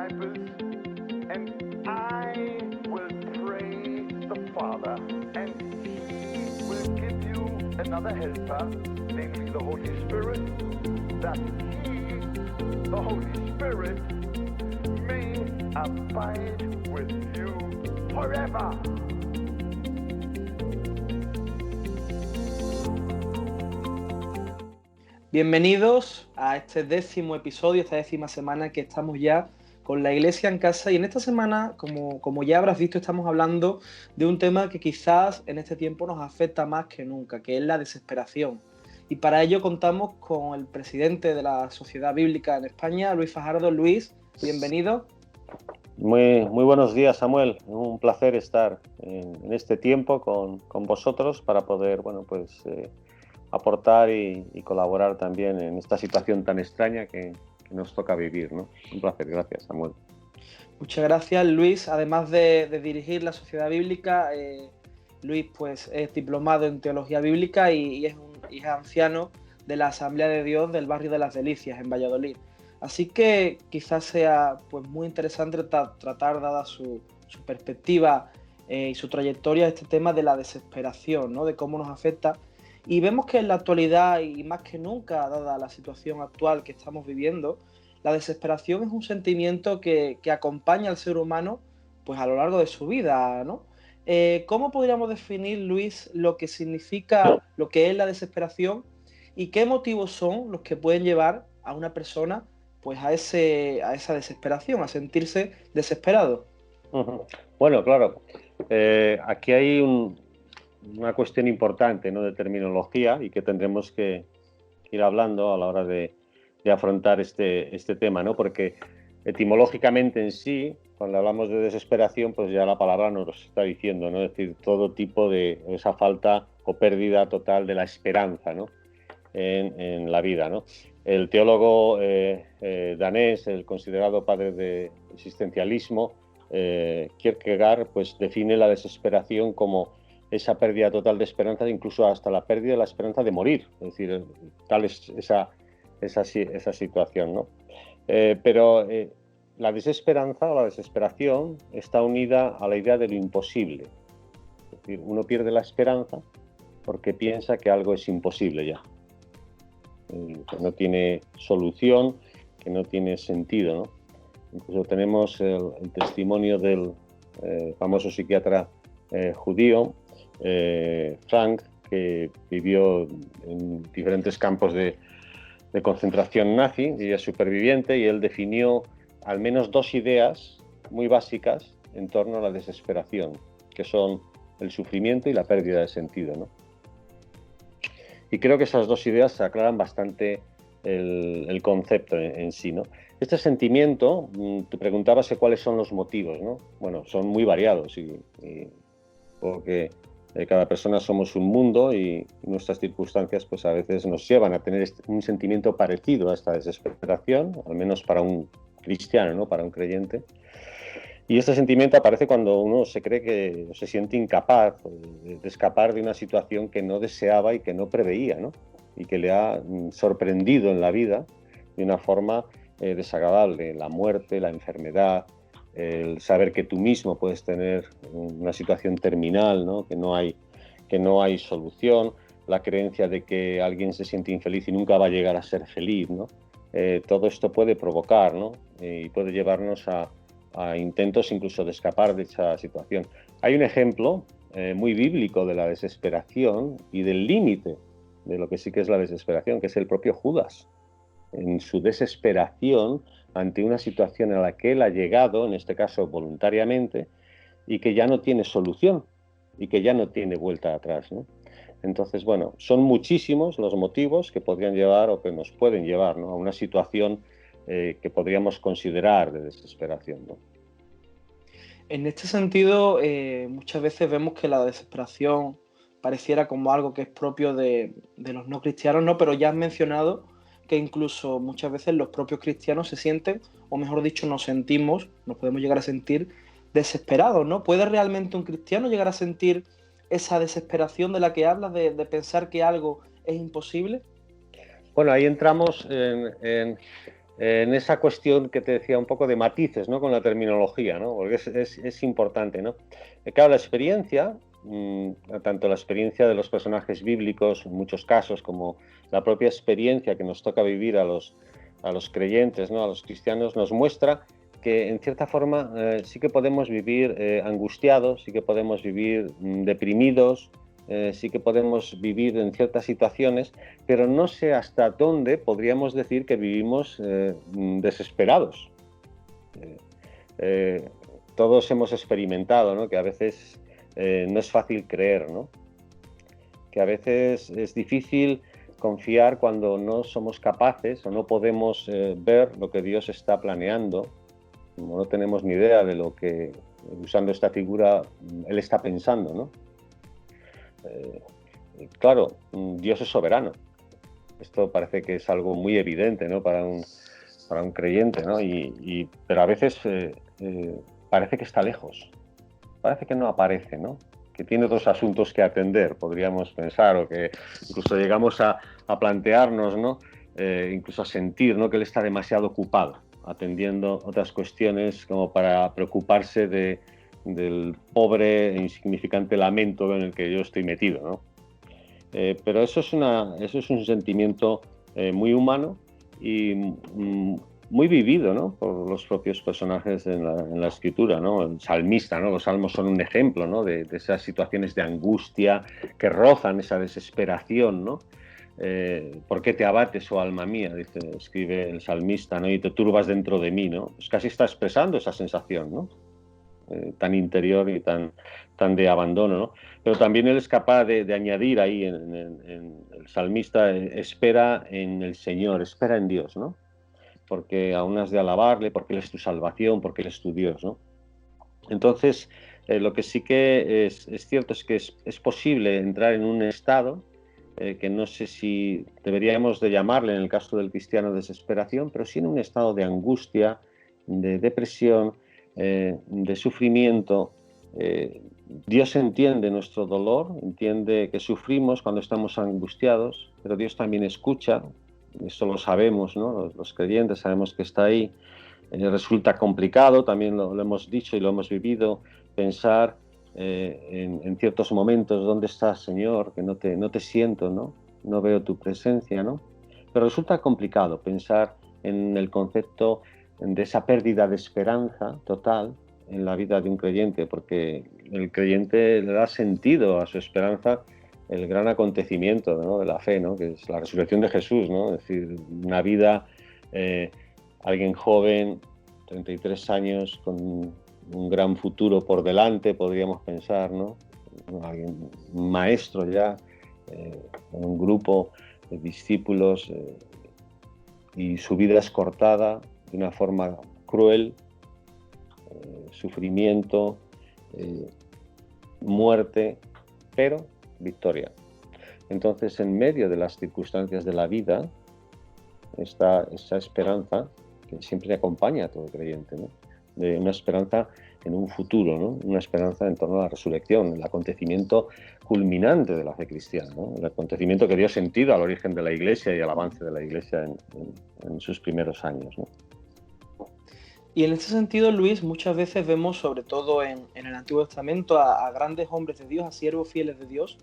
disciples, and I will pray the Father, and He will give you another helper, namely the Holy Spirit, that He, the Holy Spirit, may abide with you forever. Bienvenidos a este 10º episodio, esta 10ª semana que estamos ya con la Iglesia en casa, y en esta semana, como ya habrás visto, estamos hablando de un tema que quizás en este tiempo nos afecta más que nunca, que es la desesperación. Y para ello contamos con el presidente de la Sociedad Bíblica en España, Luis Fajardo. Luis, bienvenido. Muy buenos días, Samuel. Un placer estar en este tiempo con vosotros para poder, aportar y colaborar también en esta situación tan extraña que nos toca vivir, ¿no? Un placer, gracias, Samuel. Muchas gracias, Luis. Además de dirigir la Sociedad Bíblica, Luis pues es diplomado en Teología Bíblica y es anciano de la Asamblea de Dios del barrio de Las Delicias, en Valladolid. Así que quizás sea pues muy interesante tratar, dada su perspectiva y su trayectoria, este tema de la desesperación, ¿no? De cómo nos afecta. Y vemos que en la actualidad, y más que nunca, dada la situación actual que estamos viviendo, la desesperación es un sentimiento que acompaña al ser humano pues a lo largo de su vida, ¿no? ¿Cómo podríamos definir, Luis, lo que significa, lo que es la desesperación, y qué motivos son los que pueden llevar a una persona pues a esa desesperación, a sentirse desesperado? Bueno, claro, aquí hay una cuestión importante, ¿no?, de terminología, y que tendremos que ir hablando a la hora de afrontar este tema, ¿no? Porque etimológicamente en sí, cuando hablamos de desesperación, pues ya la palabra nos lo está diciendo, ¿no? Es decir, todo tipo de esa falta o pérdida total de la esperanza, ¿no?, en la vida, ¿no? El teólogo danés, el considerado padre del existencialismo, Kierkegaard, pues define la desesperación como esa pérdida total de esperanza, incluso hasta la pérdida de la esperanza de morir. Es decir, tal es esa situación, ¿no? Pero la desesperanza o la desesperación está unida a la idea de lo imposible. Es decir, uno pierde la esperanza porque piensa que algo es imposible ya, que no tiene solución, que no tiene sentido, ¿no? Incluso tenemos el testimonio del famoso psiquiatra judío, Frank, que vivió en diferentes campos de concentración nazi, y es superviviente, y él definió al menos dos ideas muy básicas en torno a la desesperación, que son el sufrimiento y la pérdida de sentido, ¿no? Y creo que esas dos ideas aclaran bastante el concepto en sí, ¿no? Este sentimiento, te preguntabas cuáles son los motivos, ¿no? Bueno, son muy variados, y porque cada persona somos un mundo, y nuestras circunstancias pues a veces nos llevan a tener un sentimiento parecido a esta desesperación, al menos para un cristiano, ¿no?, para un creyente. Y este sentimiento aparece cuando uno se cree que se siente incapaz de escapar de una situación que no deseaba y que no preveía, ¿no?, y que le ha sorprendido en la vida de una forma desagradable. La muerte, la enfermedad, el saber que tú mismo puedes tener una situación terminal, ¿no?, que no hay solución, la creencia de que alguien se siente infeliz y nunca va a llegar a ser feliz, ¿no? Todo esto puede provocar, ¿no?, y puede llevarnos a intentos incluso de escapar de esa situación. Hay un ejemplo muy bíblico de la desesperación y del límite de lo que sí que es la desesperación, que es el propio Judas. En su desesperación ante una situación a la que él ha llegado, en este caso voluntariamente, y que ya no tiene solución y que ya no tiene vuelta atrás, ¿no? Entonces, bueno, son muchísimos los motivos que podrían llevar o que nos pueden llevar, ¿no?, a una situación que podríamos considerar de desesperación, ¿no? En este sentido, muchas veces vemos que la desesperación pareciera como algo que es propio de los no cristianos, ¿no? Pero ya has mencionado que incluso muchas veces los propios cristianos se sienten, o mejor dicho, nos podemos llegar a sentir desesperados, ¿no? ¿Puede realmente un cristiano llegar a sentir esa desesperación de la que hablas, de pensar que algo es imposible? Bueno, ahí entramos en en esa cuestión que te decía un poco de matices, ¿no? Con la terminología, ¿no? Porque es importante, ¿no? Claro, la experiencia, tanto la experiencia de los personajes bíblicos en muchos casos como la propia experiencia que nos toca vivir a los creyentes, ¿no? A los cristianos, nos muestra que en cierta forma sí que podemos vivir angustiados, sí que podemos vivir deprimidos, sí que podemos vivir en ciertas situaciones, pero no sé hasta dónde podríamos decir que vivimos desesperados. Todos hemos experimentado, ¿no? Que a veces no es fácil creer, ¿no? Que a veces es difícil confiar cuando no somos capaces o no podemos ver lo que Dios está planeando, no tenemos ni idea de lo que, usando esta figura, Él está pensando, ¿no? Claro, Dios es soberano. Esto parece que es algo muy evidente, ¿no? Para un creyente, ¿no? Pero a veces parece que está lejos. Parece que no aparece, ¿no? Que tiene otros asuntos que atender, podríamos pensar, o que incluso llegamos a plantearnos, ¿no? Incluso a sentir, ¿no? Que Él está demasiado ocupado, atendiendo otras cuestiones como para preocuparse del pobre e insignificante lamento en el que yo estoy metido, ¿no? Pero eso es un sentimiento muy humano y muy vivido, ¿no? Por los propios personajes en la escritura, ¿no? El salmista, ¿no? Los salmos son un ejemplo, ¿no? de esas situaciones de angustia que rozan esa desesperación, ¿no? ¿Por qué te abates, oh alma mía? Escribe el salmista, ¿no? Y te turbas dentro de mí, ¿no? Pues casi está expresando esa sensación, ¿no? Tan interior y tan de abandono, ¿no? Pero también él es capaz de añadir ahí en el salmista, espera en el Señor, espera en Dios, ¿no? Porque aún has de alabarle, porque Él es tu salvación, porque Él es tu Dios, ¿no? Entonces, lo que sí que es cierto es que es posible entrar en un estado que no sé si deberíamos de llamarle, en el caso del cristiano, desesperación, pero sí en un estado de angustia, de depresión, de sufrimiento. Dios entiende nuestro dolor, entiende que sufrimos cuando estamos angustiados, pero Dios también escucha. Eso lo sabemos, ¿no? Los creyentes sabemos que está ahí. Resulta complicado, también lo hemos dicho y lo hemos vivido, pensar en ciertos momentos, ¿dónde estás, Señor? Que no te siento, ¿no? No veo tu presencia, ¿no? Pero resulta complicado pensar en el concepto de esa pérdida de esperanza total en la vida de un creyente, porque el creyente le da sentido a su esperanza el gran acontecimiento, ¿no? De la fe, ¿no? Que es la resurrección de Jesús, ¿no? Es decir, una vida, alguien joven, 33 años, con un gran futuro por delante, podríamos pensar, ¿no? Alguien, un maestro ya, con un grupo de discípulos, y su vida es cortada de una forma cruel, sufrimiento, muerte, pero victoria. Entonces, en medio de las circunstancias de la vida, está esa esperanza que siempre acompaña a todo creyente, ¿no? De una esperanza en un futuro, ¿no? Una esperanza en torno a la resurrección, el acontecimiento culminante de la fe cristiana, ¿no? El acontecimiento que dio sentido al origen de la Iglesia y al avance de la Iglesia en sus primeros años, ¿no? Y en este sentido, Luis, muchas veces vemos, sobre todo en el Antiguo Testamento, a grandes hombres de Dios, a siervos fieles de Dios,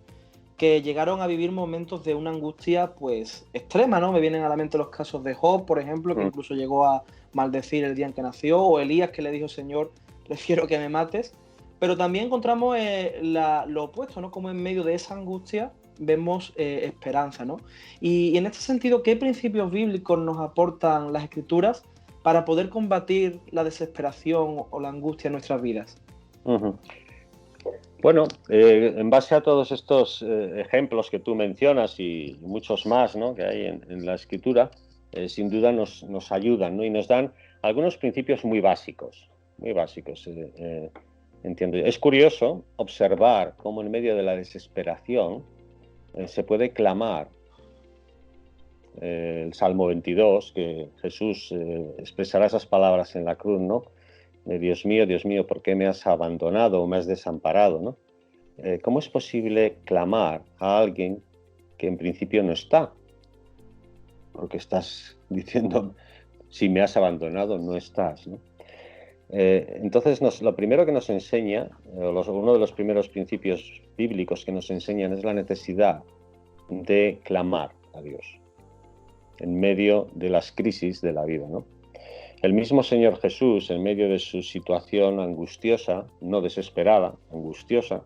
que llegaron a vivir momentos de una angustia pues extrema, ¿no? Me vienen a la mente los casos de Job, por ejemplo, que incluso llegó a maldecir el día en que nació, o Elías, que le dijo: Señor, prefiero que me mates. Pero también encontramos lo opuesto, ¿no? Como en medio de esa angustia vemos esperanza, ¿no? Y en este sentido, ¿qué principios bíblicos nos aportan las Escrituras para poder combatir la desesperación o la angustia en nuestras vidas? Uh-huh. Bueno, en base a todos estos ejemplos que tú mencionas y muchos más, ¿no? Que hay en la Escritura, sin duda nos ayudan, ¿no? Y nos dan algunos principios muy básicos, entiendo. Es curioso observar cómo en medio de la desesperación se puede clamar. El Salmo 22, que Jesús expresará esas palabras en la cruz, ¿no? Dios mío, ¿por qué me has abandonado o me has desamparado, ¿no? ¿Cómo es posible clamar a alguien que en principio no está? Porque estás diciendo, si me has abandonado, no estás, ¿no? Entonces, lo primero que nos enseña, uno de los primeros principios bíblicos que nos enseñan es la necesidad de clamar a Dios en medio de las crisis de la vida, ¿no? El mismo Señor Jesús, en medio de su situación angustiosa, no desesperada, angustiosa,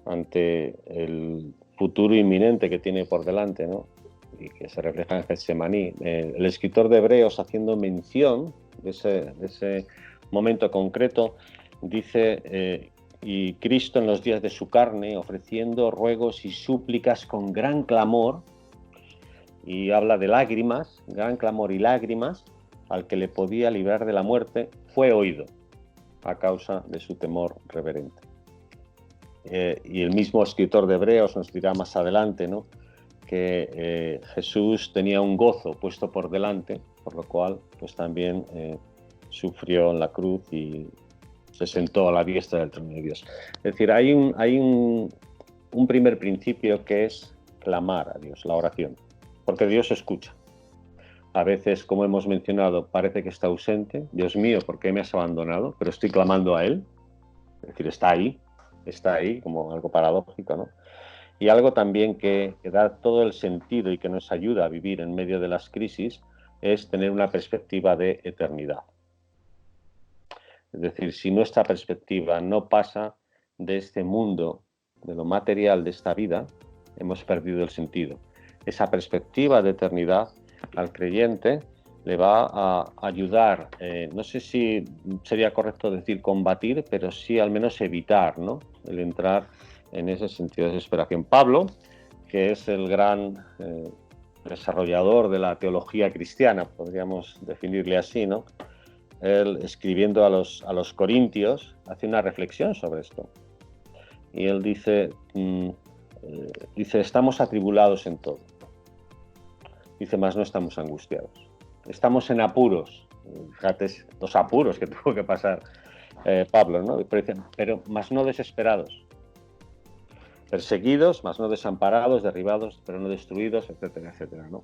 ante el futuro inminente que tiene por delante, ¿no? Y que se refleja en Getsemaní, el escritor de Hebreos, haciendo mención de ese momento concreto, dice, y Cristo en los días de su carne, ofreciendo ruegos y súplicas con gran clamor, y habla de lágrimas, gran clamor y lágrimas, al que le podía librar de la muerte, fue oído a causa de su temor reverente. Y el mismo escritor de Hebreos nos dirá más adelante, ¿no?, que Jesús tenía un gozo puesto por delante, por lo cual pues también sufrió en la cruz y se sentó a la diestra del trono de Dios. Es decir, hay un primer principio que es clamar a Dios, la oración, porque Dios escucha. A veces, como hemos mencionado, parece que está ausente. Dios mío, ¿por qué me has abandonado? Pero estoy clamando a Él. Es decir, está ahí, como algo paradójico, ¿no? Y algo también que da todo el sentido y que nos ayuda a vivir en medio de las crisis es tener una perspectiva de eternidad. Es decir, si nuestra perspectiva no pasa de este mundo, de lo material de esta vida, hemos perdido el sentido. Esa perspectiva de eternidad al creyente le va a ayudar, no sé si sería correcto decir combatir, pero sí al menos evitar, ¿no?, el entrar en ese sentido de desesperación. Pablo, que es el gran desarrollador de la teología cristiana, podríamos definirle así, ¿no?, él, escribiendo a los corintios, hace una reflexión sobre esto. Y él dice, estamos atribulados en todo. Dice, mas no estamos angustiados. Estamos en apuros. Fíjate los apuros que tuvo que pasar Pablo, ¿no? Pero mas no desesperados. Perseguidos, mas no desamparados, derribados, pero no destruidos, etcétera, etcétera, ¿no?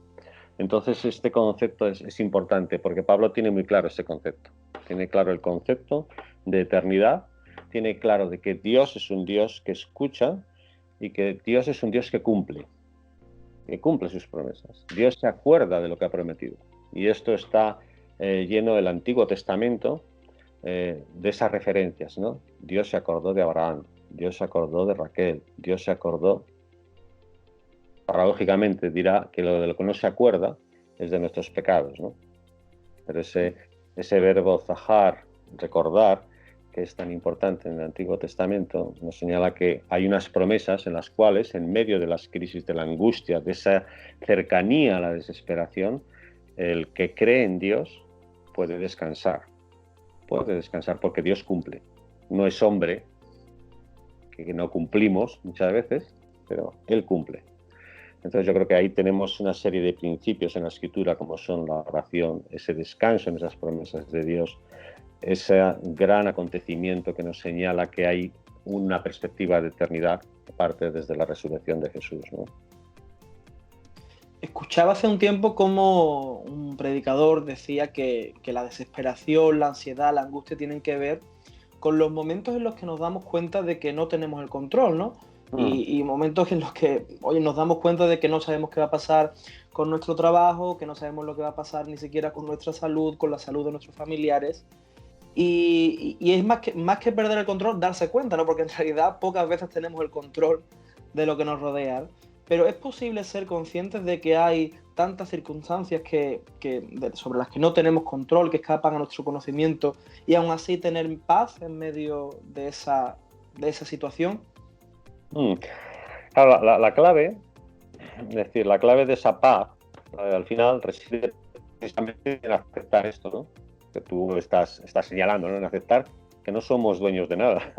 Entonces, este concepto es importante porque Pablo tiene muy claro ese concepto. Tiene claro el concepto de eternidad, tiene claro de que Dios es un Dios que escucha y que Dios es un Dios que cumple sus promesas. Dios se acuerda de lo que ha prometido. Y esto está lleno del Antiguo Testamento de esas referencias, ¿no? Dios se acordó de Abraham, Dios se acordó de Raquel, Dios se acordó. Paradójicamente dirá que lo de lo que no se acuerda es de nuestros pecados, ¿no? Pero ese verbo zahar, recordar, que es tan importante en el Antiguo Testamento, nos señala que hay unas promesas en las cuales, en medio de las crisis, de la angustia, de esa cercanía a la desesperación, el que cree en Dios puede descansar porque Dios cumple. No es hombre, que no cumplimos muchas veces, pero Él cumple. Entonces yo creo que ahí tenemos una serie de principios en la Escritura, como son la oración, ese descanso en esas promesas de Dios, ese gran acontecimiento que nos señala que hay una perspectiva de eternidad que parte desde la resurrección de Jesús, ¿no? Escuchaba hace un tiempo como un predicador decía que la desesperación, la ansiedad, la angustia tienen que ver con los momentos en los que nos damos cuenta de que no tenemos el control, ¿no? Y momentos en los que, oye, nos damos cuenta de que no sabemos qué va a pasar con nuestro trabajo, que no sabemos lo que va a pasar ni siquiera con nuestra salud, con la salud de nuestros familiares. Y es más que perder el control, darse cuenta, ¿no? Porque en realidad pocas veces tenemos el control de lo que nos rodea. Pero es posible ser conscientes de que hay tantas circunstancias sobre las que no tenemos control, que escapan a nuestro conocimiento, y aún así tener paz en medio de esa situación. Claro, la clave, es decir, la clave de esa paz, al final reside precisamente en aceptar esto, ¿no?, que tú estás señalando, ¿no?, en aceptar que no somos dueños de nada.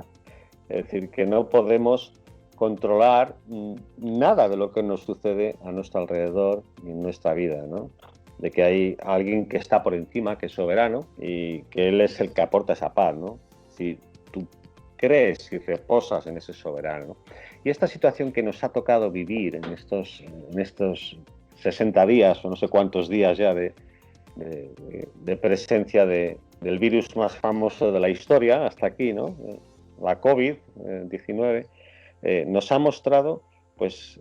Es decir, que no podemos controlar nada de lo que nos sucede a nuestro alrededor y en nuestra vida, ¿no? De que hay alguien que está por encima, que es soberano y que Él es el que aporta esa paz, ¿no? Si tú crees y reposas en ese soberano, ¿no? Y esta situación que nos ha tocado vivir en estos 60 días o no sé cuántos días ya de de presencia del virus más famoso de la historia hasta aquí, ¿no? La COVID-19, nos ha mostrado, pues,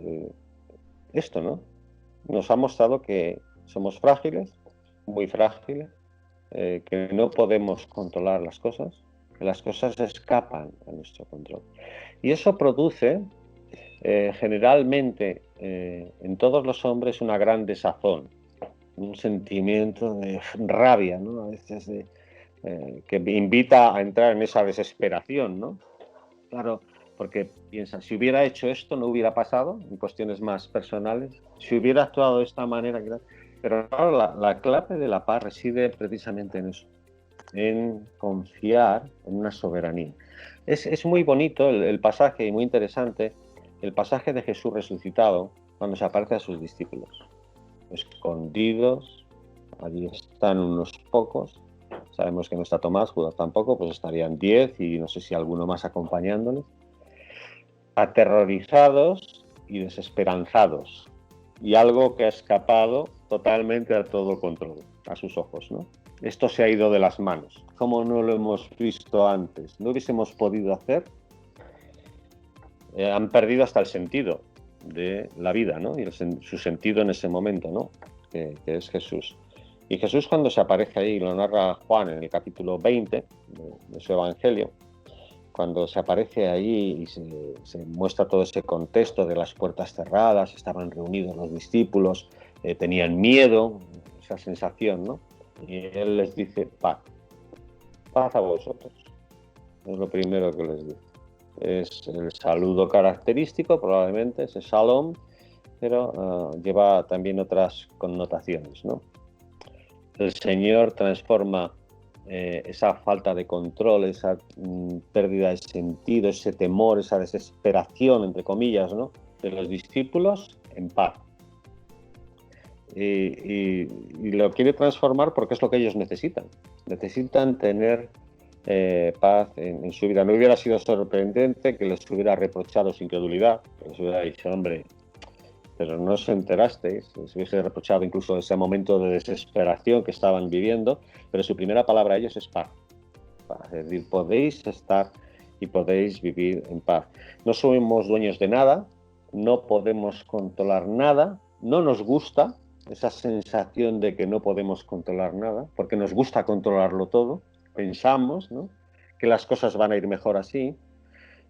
esto, ¿no? Nos ha mostrado que somos frágiles, muy frágiles, que no podemos controlar las cosas, que las cosas escapan a nuestro control. Y eso produce generalmente en todos los hombres una gran desazón, un sentimiento de rabia, ¿no? A veces que invita a entrar en esa desesperación, ¿no? Claro, porque piensa, si hubiera hecho esto no hubiera pasado, en cuestiones más personales, si hubiera actuado de esta manera, pero claro, la clave de la paz reside precisamente en eso, en confiar en una soberanía. Es muy bonito el pasaje y muy interesante el pasaje de Jesús resucitado cuando se aparece a sus discípulos. Escondidos, allí están unos pocos, sabemos que no está Tomás, Judas tampoco, pues estarían 10 y no sé si alguno más acompañándoles, aterrorizados y desesperanzados, y algo que ha escapado totalmente a todo control, a sus ojos, ¿no? Esto se ha ido de las manos. ¿Cómo no lo hemos visto antes? ¿No hubiésemos podido hacer? Han perdido hasta el sentido de la vida, ¿no? Y su sentido en ese momento, ¿no? Que es Jesús. Y Jesús, cuando se aparece ahí, lo narra Juan en el capítulo 20 de su Evangelio, cuando se aparece ahí y se muestra todo ese contexto de las puertas cerradas, estaban reunidos los discípulos, tenían miedo, esa sensación, ¿no? Y él les dice, paz a vosotros. Es lo primero que les dice. Es el saludo característico, probablemente, ese shalom, pero lleva también otras connotaciones, ¿no? El Señor transforma esa falta de control, esa pérdida de sentido, ese temor, esa desesperación, entre comillas, ¿no?, de los discípulos en paz. Y lo quiere transformar porque es lo que ellos necesitan. Necesitan tener paz en su vida. No hubiera sido sorprendente que les hubiera reprochado su incredulidad, que les hubiera dicho, hombre, pero no os enterasteis, les hubiese reprochado incluso ese momento de desesperación que estaban viviendo, pero su primera palabra a ellos es paz. Es decir, podéis estar y podéis vivir en paz. No somos dueños de nada, no podemos controlar nada, no nos gusta esa sensación de que no podemos controlar nada, porque nos gusta controlarlo todo, pensamos, ¿no?, que las cosas van a ir mejor así,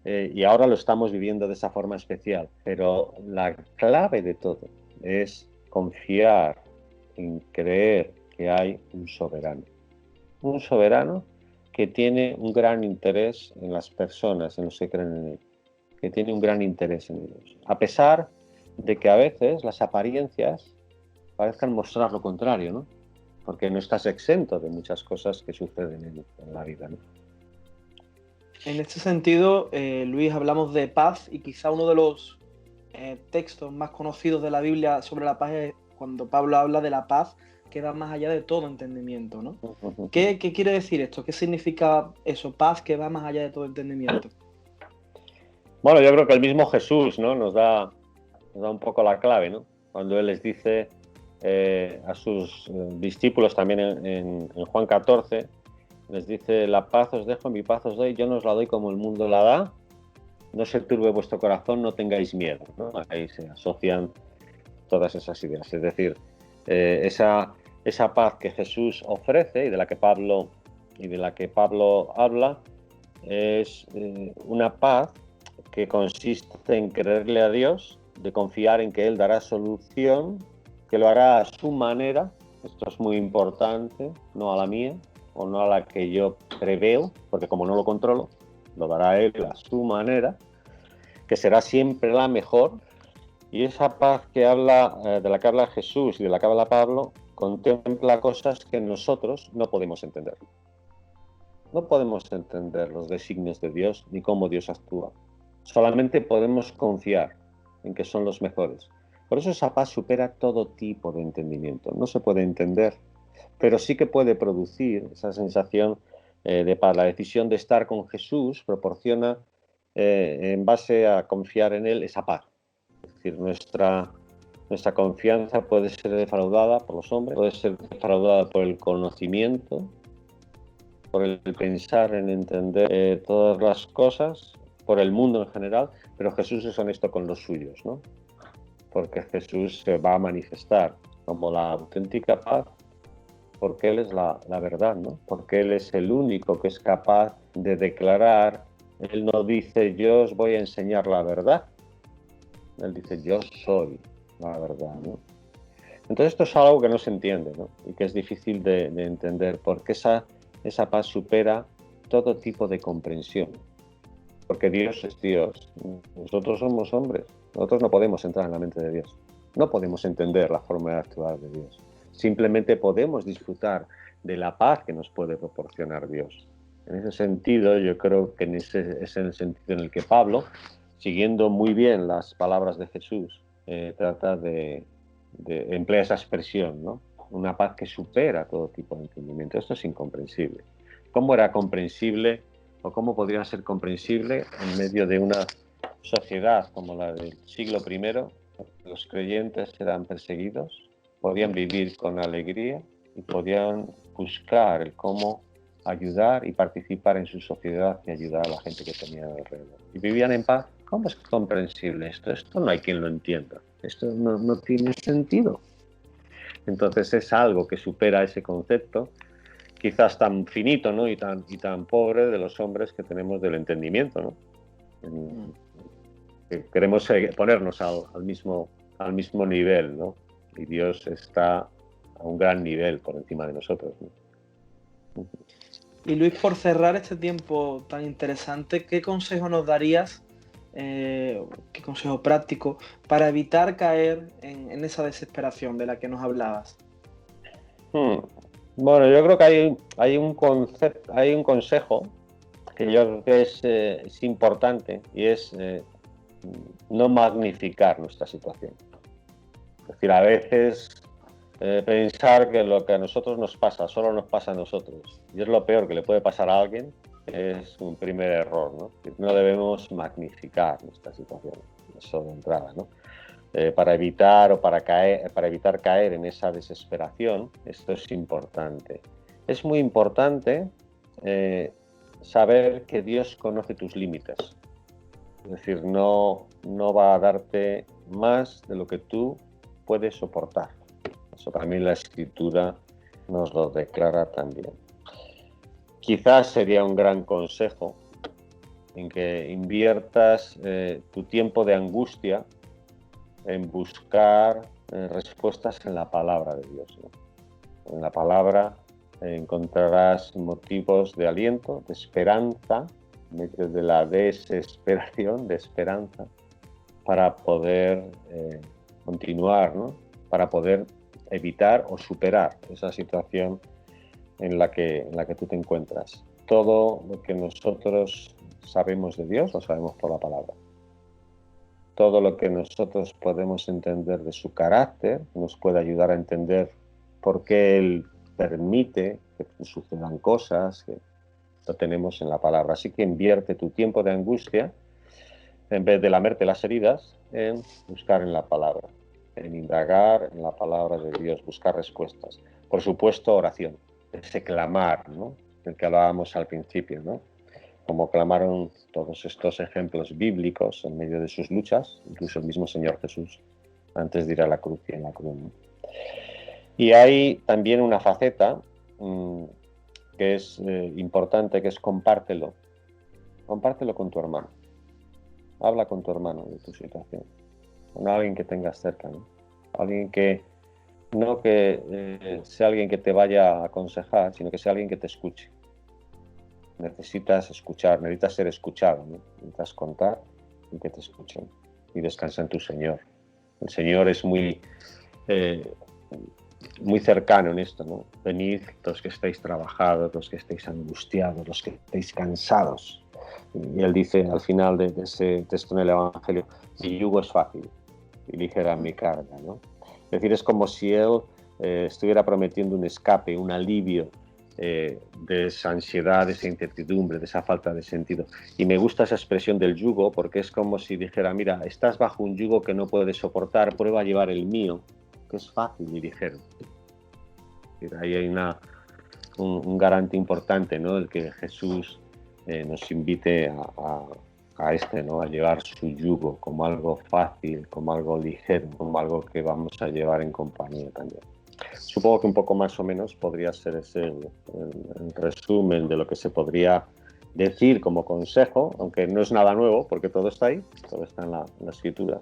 y ahora lo estamos viviendo de esa forma especial. Pero la clave de todo es confiar en creer que hay un soberano que tiene un gran interés en las personas, en los que creen en él, que tiene un gran interés en ellos, a pesar de que a veces las apariencias parezcan mostrar lo contrario, ¿no? Porque no estás exento de muchas cosas que suceden en la vida, ¿no? En este sentido, Luis, hablamos de paz y quizá uno de los textos más conocidos de la Biblia sobre la paz es cuando Pablo habla de la paz que va más allá de todo entendimiento, ¿no? ¿Qué quiere decir esto? ¿Qué significa eso? Paz que va más allá de todo entendimiento. Bueno, yo creo que el mismo Jesús, ¿no?, nos da un poco la clave, ¿no? Cuando él les dice a sus discípulos también en Juan 14, les dice, la paz os dejo, mi paz os doy, yo no os la doy como el mundo la da, no se turbe vuestro corazón, no tengáis miedo, ¿no? Ahí se asocian todas esas ideas, es decir, esa paz que Jesús ofrece y de la que Pablo habla es una paz que consiste en creerle a Dios, de confiar en que Él dará solución, que lo hará a su manera, esto es muy importante, no a la mía o no a la que yo preveo, porque como no lo controlo, lo dará Él a su manera, que será siempre la mejor. Y esa paz que habla, de la que habla Jesús y de la que habla Pablo, contempla cosas que nosotros no podemos entender. No podemos entender los designios de Dios ni cómo Dios actúa. Solamente podemos confiar en que son los mejores. Por eso esa paz supera todo tipo de entendimiento. No se puede entender, pero sí que puede producir esa sensación de paz. La decisión de estar con Jesús proporciona, en base a confiar en Él, esa paz. Es decir, nuestra Nuestra confianza puede ser defraudada por los hombres, puede ser defraudada por el conocimiento, por el pensar en entender todas las cosas, por el mundo en general, pero Jesús es honesto con los suyos, ¿no? Porque Jesús se va a manifestar como la auténtica paz, porque Él es la verdad, ¿no? Porque Él es el único que es capaz de declarar. Él no dice, yo os voy a enseñar la verdad. Él dice, yo soy la verdad, ¿no? Entonces esto es algo que no se entiende, ¿no? Y que es difícil de entender, porque esa paz supera todo tipo de comprensión. Porque Dios es Dios. Nosotros somos hombres. Nosotros no podemos entrar en la mente de Dios. No podemos entender la forma de actuar de Dios. Simplemente podemos disfrutar de la paz que nos puede proporcionar Dios. En ese sentido, yo creo que es en el sentido en el que Pablo, siguiendo muy bien las palabras de Jesús, trata de emplear esa expresión, ¿no? Una paz que supera todo tipo de entendimiento. Esto es incomprensible. ¿Cómo era comprensible o cómo podría ser comprensible en medio de una sociedad como la del siglo I? Los creyentes eran perseguidos, podían vivir con alegría y podían buscar el cómo ayudar y participar en su sociedad y ayudar a la gente que tenían alrededor. Y vivían en paz. ¿Cómo es comprensible esto? Esto no hay quien lo entienda. Esto no tiene sentido. Entonces es algo que supera ese concepto, quizás tan finito, ¿no? y tan pobre de los hombres que tenemos del entendimiento, ¿no? Que queremos ponernos al mismo nivel, ¿no? Y Dios está a un gran nivel por encima de nosotros, ¿no? Y Luis, por cerrar este tiempo tan interesante, ¿qué consejo nos darías, qué consejo práctico, para evitar caer en esa desesperación de la que nos hablabas? Bueno, yo creo que hay un consejo que yo creo que es importante, y es no magnificar nuestra situación. Es decir, a veces pensar que lo que a nosotros nos pasa solo nos pasa a nosotros, y es lo peor que le puede pasar a alguien, es un primer error, ¿no? No debemos magnificar nuestra situación, eso de entrada, ¿no? Para evitar caer en esa desesperación, esto es importante. Es muy importante saber que Dios conoce tus límites. Es decir, no va a darte más de lo que tú puedes soportar. Eso también la Escritura nos lo declara también. Quizás sería un gran consejo en que inviertas tu tiempo de angustia en buscar respuestas en la palabra de Dios, ¿no? En la palabra encontrarás motivos de aliento, de esperanza, en medio de la desesperación, de esperanza, para poder continuar, ¿no? Para poder evitar o superar esa situación en la que tú te encuentras. Todo lo que nosotros sabemos de Dios lo sabemos por la palabra. Todo lo que nosotros podemos entender de su carácter nos puede ayudar a entender por qué Él permite que sucedan cosas, que lo tenemos en la palabra. Así que invierte tu tiempo de angustia, en vez de lamerte las heridas, en buscar en la palabra, en indagar en la palabra de Dios, buscar respuestas. Por supuesto, oración, ese clamar, ¿no? Del que hablábamos al principio, ¿no? Como clamaron todos estos ejemplos bíblicos en medio de sus luchas, incluso el mismo Señor Jesús, antes de ir a la cruz y en la cruz, ¿no? Y hay también una faceta que es importante, que es compártelo. Compártelo con tu hermano. Habla con tu hermano de tu situación. Con alguien que tengas cerca, ¿no? Alguien que no que sea alguien que te vaya a aconsejar, sino que sea alguien que te escuche. Necesitas escuchar, necesitas ser escuchado, ¿no? Necesitas contar y que te escuchen. Y descansa en tu Señor. El Señor es muy cercano en esto, ¿no? Venid los que estáis trabajados, los que estáis angustiados, los que estáis cansados. Y Él dice al final de ese texto en el Evangelio, mi yugo es fácil y ligera mi carga, ¿no? Es decir, es como si Él estuviera prometiendo un escape, un alivio de esa ansiedad, de esa incertidumbre, de esa falta de sentido. Y me gusta esa expresión del yugo, porque es como si dijera, mira, estás bajo un yugo que no puedes soportar, prueba a llevar el mío, que es fácil y ligero. Ahí hay un garante importante, ¿no? El que Jesús nos invite ¿no? A llevar su yugo como algo fácil, como algo ligero, como algo que vamos a llevar en compañía también. Supongo que un poco más o menos podría ser ese el resumen de lo que se podría decir como consejo, aunque no es nada nuevo, porque todo está ahí, todo está en la escritura.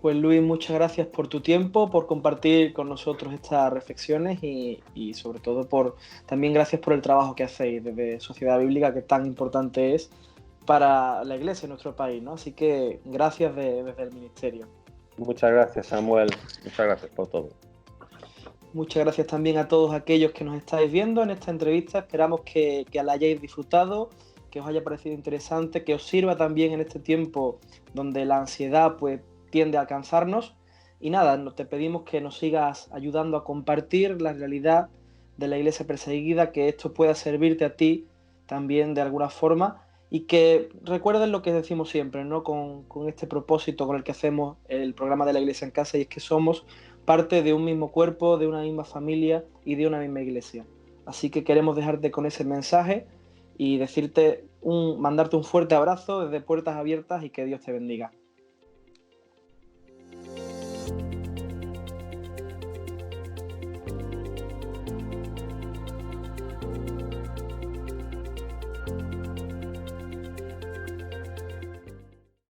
Pues Luis, muchas gracias por tu tiempo, por compartir con nosotros estas reflexiones y sobre todo también gracias por el trabajo que hacéis desde Sociedad Bíblica, que tan importante es para la Iglesia en nuestro país, ¿no? Así que gracias desde el ministerio. Muchas gracias, Samuel. Muchas gracias por todo. Muchas gracias también a todos aquellos que nos estáis viendo en esta entrevista. Esperamos que la hayáis disfrutado, que os haya parecido interesante, que os sirva también en este tiempo donde la ansiedad pues tiende a alcanzarnos. Y nada, te pedimos que nos sigas ayudando a compartir la realidad de la iglesia perseguida, que esto pueda servirte a ti también de alguna forma y que recuerden lo que decimos siempre, ¿no? Con este propósito con el que hacemos el programa de la Iglesia en Casa, y es que somos parte de un mismo cuerpo, de una misma familia y de una misma iglesia. Así que queremos dejarte con ese mensaje y mandarte un fuerte abrazo desde Puertas Abiertas y que Dios te bendiga.